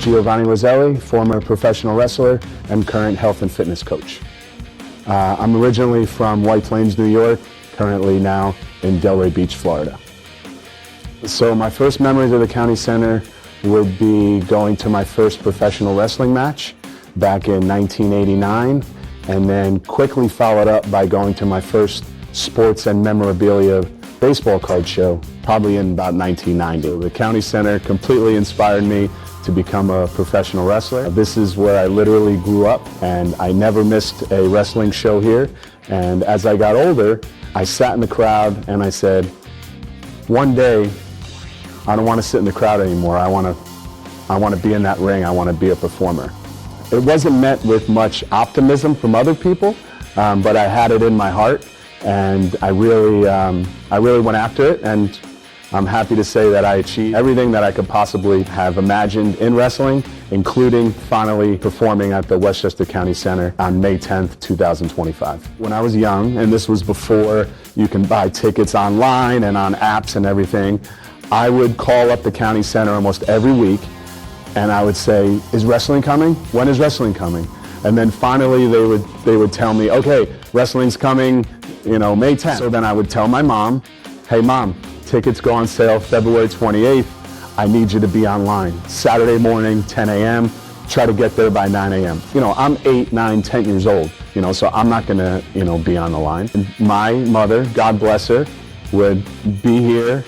Giovanni Roselli, former professional wrestler and current health and fitness coach. I'm originally from White Plains, New York, currently now in Delray Beach, Florida. So my first memories of the County Center would be going to my first professional wrestling match back in 1989, and then quickly followed up by going to my first sports and memorabilia baseball card show, probably in about 1990. The County Center completely inspired me to become a professional wrestler. This is where I literally grew up, and I never missed a wrestling show here. And as I got older, I sat in the crowd and I said, one day, I don't want to sit in the crowd anymore. I want to be in that ring. I want to be a performer. It wasn't met with much optimism from other people, but I had it in my heart, and I really went after it, and I'm happy to say that I achieved everything that I could possibly have imagined in wrestling, including finally performing at the Westchester County Center on May 10th, 2025. When I was young, and this was before you can buy tickets online and on apps and everything, I would call up the County Center almost every week, and I would say, is wrestling coming? When is wrestling coming? And then finally they would tell me, okay, wrestling's coming, May 10th. So then I would tell my mom, hey Mom, tickets go on sale February 28th. I need you to be online. Saturday morning, 10 a.m., try to get there by 9 a.m. I'm 8, 9, 10 years old, so I'm not gonna, be on the line. And my mother, God bless her, would be here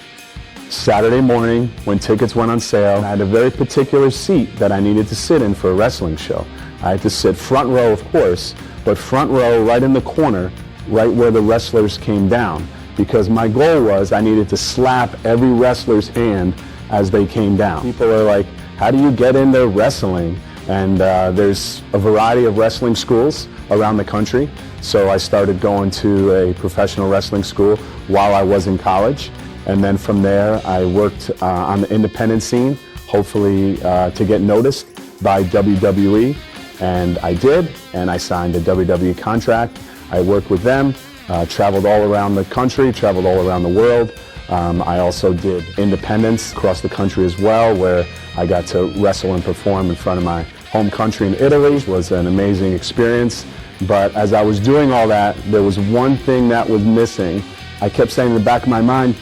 Saturday morning when tickets went on sale. I had a very particular seat that I needed to sit in for a wrestling show. I had to sit front row, of course, but front row right in the corner, right where the wrestlers came down, because my goal was I needed to slap every wrestler's hand as they came down. People are like, how do you get into wrestling? And there's a variety of wrestling schools around the country. So I started going to a professional wrestling school while I was in college. And then from there, I worked on the independent scene, hopefully to get noticed by WWE. And I did, and I signed a WWE contract. I worked with them, traveled all around the country, traveled all around the world. I also did independents across the country as well, where I got to wrestle and perform in front of my home country in Italy. It was an amazing experience. But as I was doing all that, there was one thing that was missing. I kept saying in the back of my mind,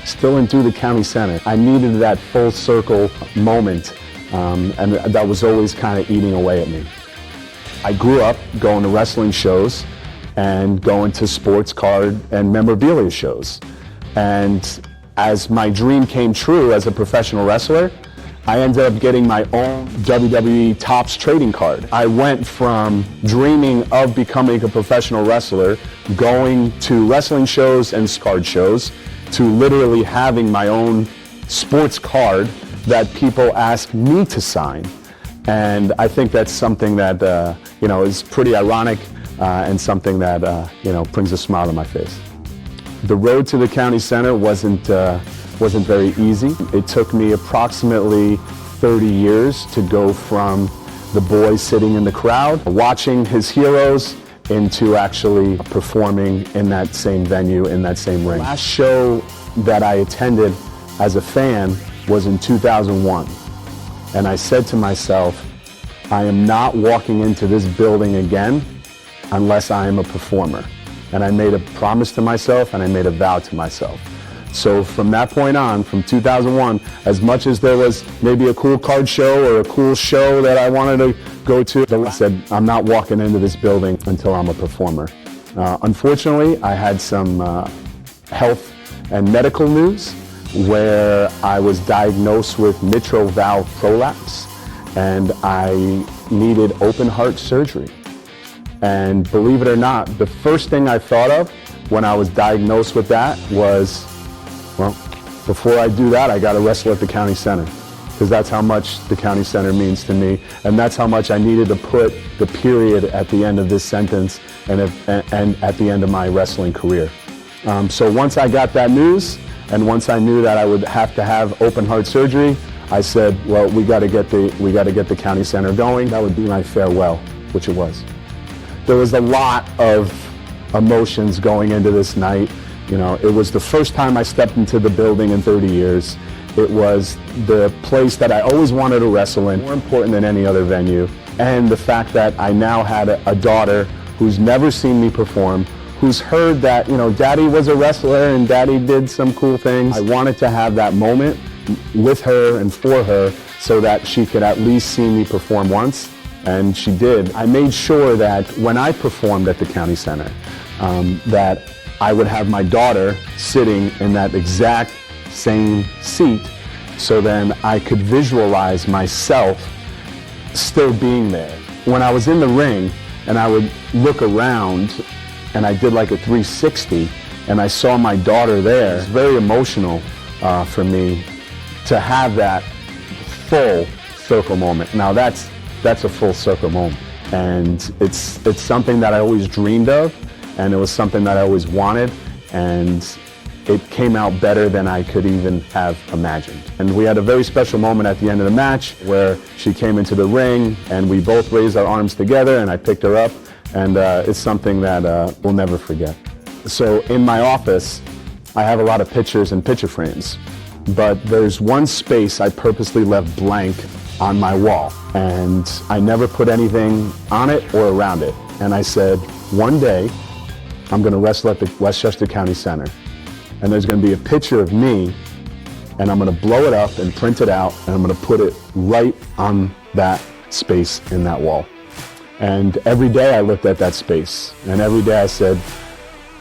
still didn't do the County Center. I needed that full circle moment, and that was always kind of eating away at me. I grew up going to wrestling shows and going to sports card and memorabilia shows. And as my dream came true as a professional wrestler, I ended up getting my own WWE Topps trading card. I went from dreaming of becoming a professional wrestler, going to wrestling shows and card shows, to literally having my own sports card that people ask me to sign. And I think that's something that is pretty ironic and something that brings a smile to my face. The road to the County Center wasn't very easy. It took me approximately 30 years to go from the boy sitting in the crowd, watching his heroes, into actually performing in that same venue, in that same ring. The last show that I attended as a fan was in 2001. And I said to myself, I am not walking into this building again unless I am a performer. And I made a promise to myself, and I made a vow to myself. So from that point on, from 2001, as much as there was maybe a cool card show or a cool show that I wanted to go to, I said, I'm not walking into this building until I'm a performer. Unfortunately, I had some health and medical news where I was diagnosed with mitral valve prolapse, and I needed open heart surgery. And believe it or not, the first thing I thought of when I was diagnosed with that was, well, before I do that, I got to wrestle at the County Center, because that's how much the County Center means to me, and that's how much I needed to put the period at the end of this sentence and at the end of my wrestling career. So once I got that news, and once I knew that I would have to have open heart surgery, I said, well, we got to get the County Center going. That would be my farewell, which it was. There was a lot of emotions going into this night. It was the first time I stepped into the building in 30 years. It was the place that I always wanted to wrestle in, more important than any other venue. And the fact that I now had a daughter who's never seen me perform, who's heard that, you know, Daddy was a wrestler and Daddy did some cool things. I wanted to have that moment with her and for her so that she could at least see me perform once, and she did. I made sure that when I performed at the county center, that I would have my daughter sitting in that exact same seat, so then I could visualize myself still being there. When I was in the ring and I would look around and I did like a 360 and I saw my daughter there, it's very emotional for me to have that full circle moment. Now that's a full circle moment, and it's something that I always dreamed of, and it was something that I always wanted, and it came out better than I could even have imagined. And we had a very special moment at the end of the match where she came into the ring and we both raised our arms together and I picked her up, and it's something that we'll never forget. So in my office, I have a lot of pictures and picture frames, but there's one space I purposely left blank on my wall, and I never put anything on it or around it. And I said, one day I'm going to wrestle at the Westchester County Center, and there's going to be a picture of me, and I'm going to blow it up and print it out, and I'm going to put it right on that space in that wall. And every day I looked at that space, and every day I said,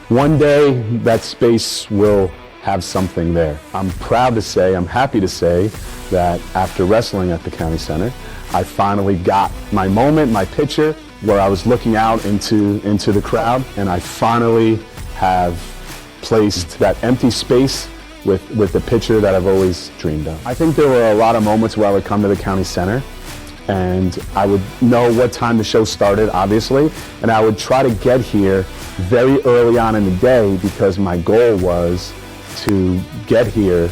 one day that space will have something there. I'm proud to say, I'm happy to say that after wrestling at the county center, I finally got my moment, my picture, where I was looking out into the crowd, and I finally have placed that empty space with the picture that I've always dreamed of. I think there were a lot of moments where I would come to the county center and I would know what time the show started, obviously, and I would try to get here very early on in the day because my goal was to get here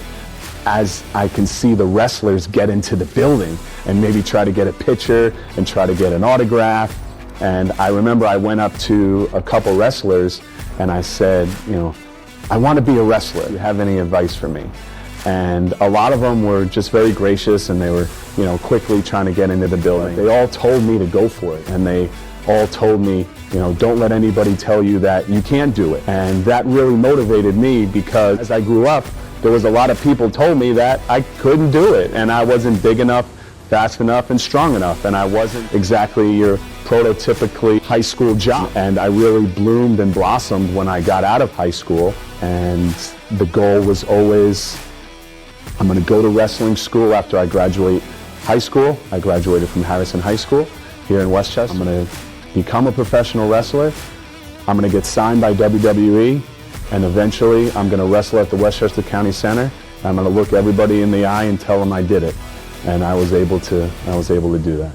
as I can see the wrestlers get into the building and maybe try to get a picture and try to get an autograph. And I remember I went up to a couple wrestlers and I said, you know, I want to be a wrestler. Do you have any advice for me? And a lot of them were just very gracious, and they were, you know, quickly trying to get into the building. They all told me to go for it, and they all told me, you know, don't let anybody tell you that you can't do it. And that really motivated me because as I grew up, there was a lot of people told me that I couldn't do it, and I wasn't big enough, fast enough, and strong enough, and I wasn't exactly your prototypically high school jock. And I really bloomed and blossomed when I got out of high school, and the goal was always, I'm going to go to wrestling school after I graduate high school. I graduated from Harrison High School here in Westchester. I'm going to become a professional wrestler. I'm going to get signed by WWE, and eventually I'm going to wrestle at the Westchester County Center. I'm going to look everybody in the eye and tell them I did it. And I was able to do that.